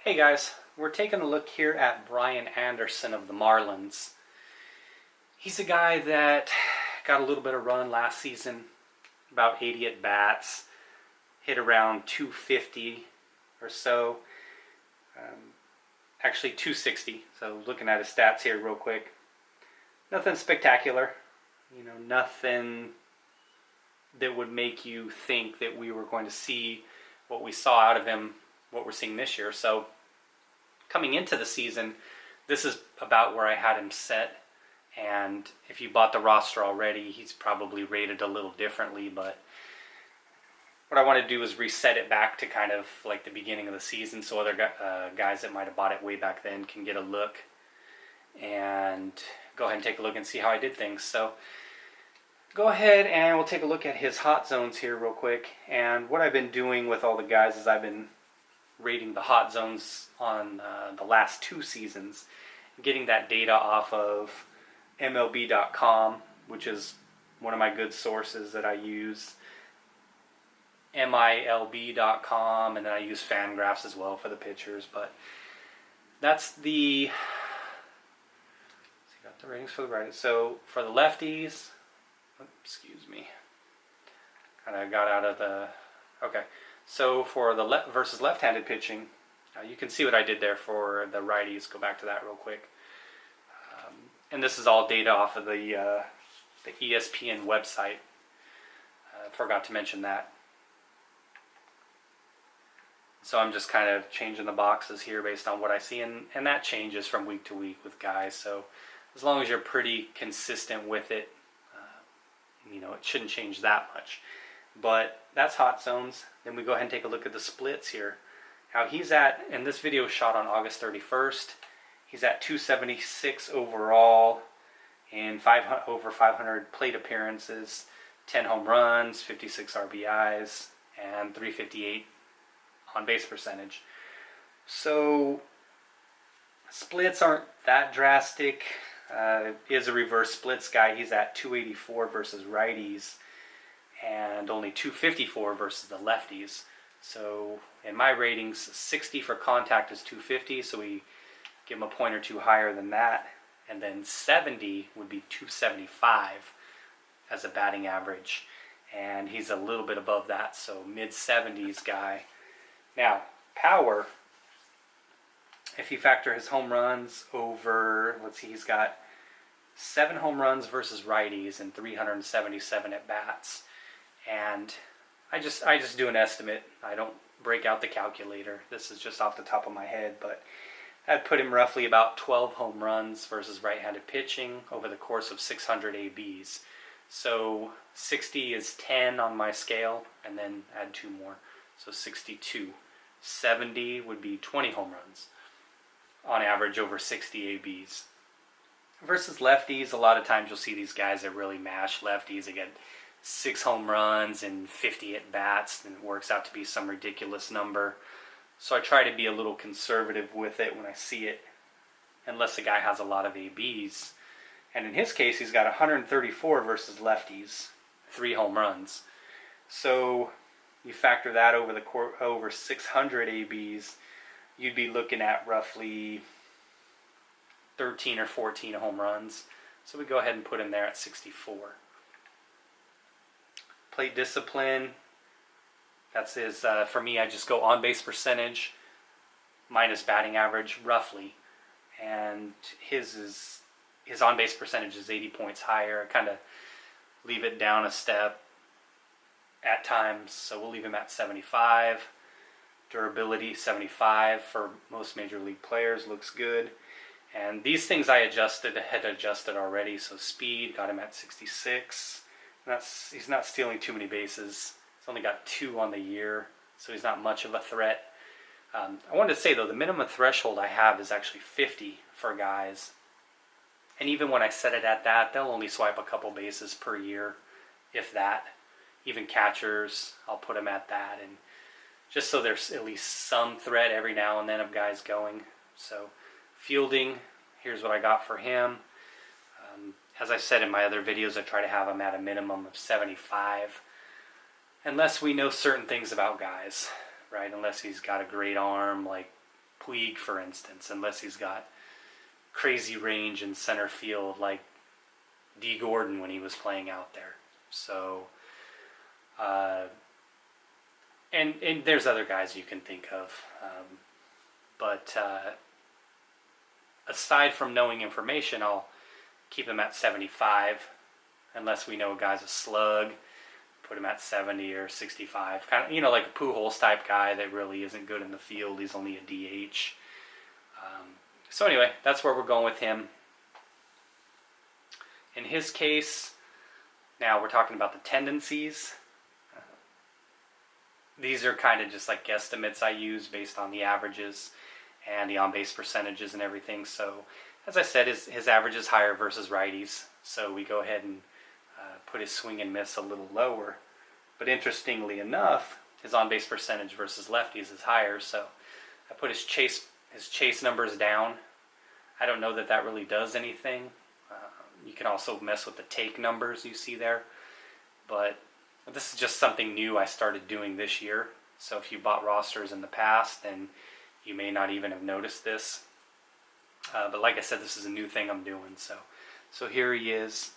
Hey guys, we're taking a look here at Brian Anderson of the Marlins. He's a guy that got a little bit of run last season, about 80 at bats, hit around 250 or so, actually 260. So looking at his stats here real quick, nothing spectacular, nothing that would make you think that we were going to see what we saw out of him, what we're seeing this year. So coming into the season, this is about where I had him set. And if you bought the roster already, he's probably rated a little differently. But what I want to do is reset it back to kind of like the beginning of the season, so other guys that might have bought it way back then can get a look and go ahead and take a look and see how I did things. So go ahead and we'll take a look at his hot zones here real quick. And what I've been doing with all the guys is I've been rating the hot zones on the last two seasons, getting that data off of MLB.com, which is one of my good sources that I use, MILB.com, and then I use Fangraphs as well for the pitchers. But that's the, so got the ratings for the righties. So for the lefties, excuse me, kind of got out of the, okay. So for the versus left-handed pitching, you can see what I did there for the righties. Go back to that real quick. And this is all data off of the ESPN website. Forgot to mention that. So I'm just kind of changing the boxes here based on what I see, and that changes from week to week with guys. So as long as you're pretty consistent with it, it shouldn't change that much. But that's hot zones. Then we go ahead and take a look at the splits here. How he's at, and this video was shot on August 31st. He's at 276 overall in over 500 plate appearances, 10 home runs, 56 RBIs, and 358 on base percentage. So splits aren't that drastic. He is a reverse splits guy. He's at 284 versus righties and only 254 versus the lefties. So in my ratings, 60 for contact is 250, so we give him a point or two higher than that. And then 70 would be 275 as a batting average, and he's a little bit above that, so mid-70s guy. Now, power, if you factor his home runs over, let's see, he's got 7 home runs versus righties and 377 at bats. And I just do an estimate. I don't break out the calculator. This is just off the top of my head, but I'd put him roughly about 12 home runs versus right-handed pitching over the course of 600 ABs. So 60 is 10 on my scale, and then add 2 more. So 62. 70 would be 20 home runs on average over 60 ABs. Versus lefties, a lot of times you'll see these guys that really mash lefties. They get 6 home runs and 50 at bats, and it works out to be some ridiculous number. So I try to be a little conservative with it when I see it, unless the guy has a lot of ABs. And in his case, he's got 134 versus lefties, 3 home runs. So you factor that over 600 ABs, you'd be looking at roughly 13 or 14 home runs. So we go ahead and put him there at 64. Plate discipline, that's his, for me, I just go on base percentage minus batting average, roughly. And his on base percentage is 80 points higher. I kind of leave it down a step at times, so we'll leave him at 75. Durability, 75 for most major league players, looks good. And these things I had adjusted already, so speed, got him at 66. He's not stealing too many bases. He's only got 2 on the year, so he's not much of a threat. I wanted to say, though, the minimum threshold I have is actually 50 for guys. And even when I set it at that, they'll only swipe a couple bases per year, if that. Even catchers, I'll put them at that. And just so there's at least some threat every now and then of guys going. So fielding, here's what I got for him. As I said in my other videos, I try to have him at a minimum of 75. Unless we know certain things about guys, right? Unless he's got a great arm, like Puig, for instance, unless he's got crazy range in center field like D. Gordon when he was playing out there. So, and there's other guys you can think of. But aside from knowing information, I'll keep him at 75, unless we know a guy's a slug. Put him at 70 or 65. Kind of, you know, like a Pujols type guy that really isn't good in the field. He's only a DH. So anyway, that's where we're going with him. In his case, now we're talking about the tendencies. These are kind of just like guesstimates I use based on the averages and the on-base percentages and everything. So, as I said, his average is higher versus righties. So we go ahead and put his swing and miss a little lower. But interestingly enough, his on-base percentage versus lefties is higher. So I put his chase numbers down. I don't know that that really does anything. You can also mess with the take numbers you see there. But this is just something new I started doing this year. So if you bought rosters in the past, then you may not even have noticed this. But like I said, this is a new thing I'm doing. So here he is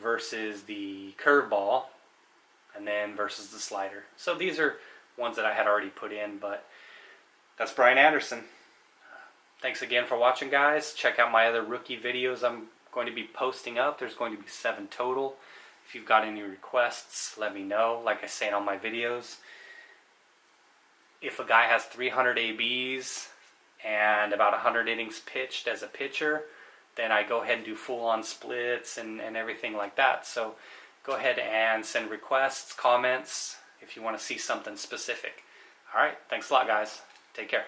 versus the curveball, and then versus the slider. So these are ones that I had already put in, but that's Brian Anderson. Thanks again for watching, guys. Check out my other rookie videos I'm going to be posting up. There's going to be 7 total. If you've got any requests, let me know. Like I say in all my videos, if a guy has 300 ABs and about 100 innings pitched as a pitcher, then I go ahead and do full-on splits and everything like that. So go ahead and send requests, comments, if you want to see something specific. All right, thanks a lot, guys. Take care.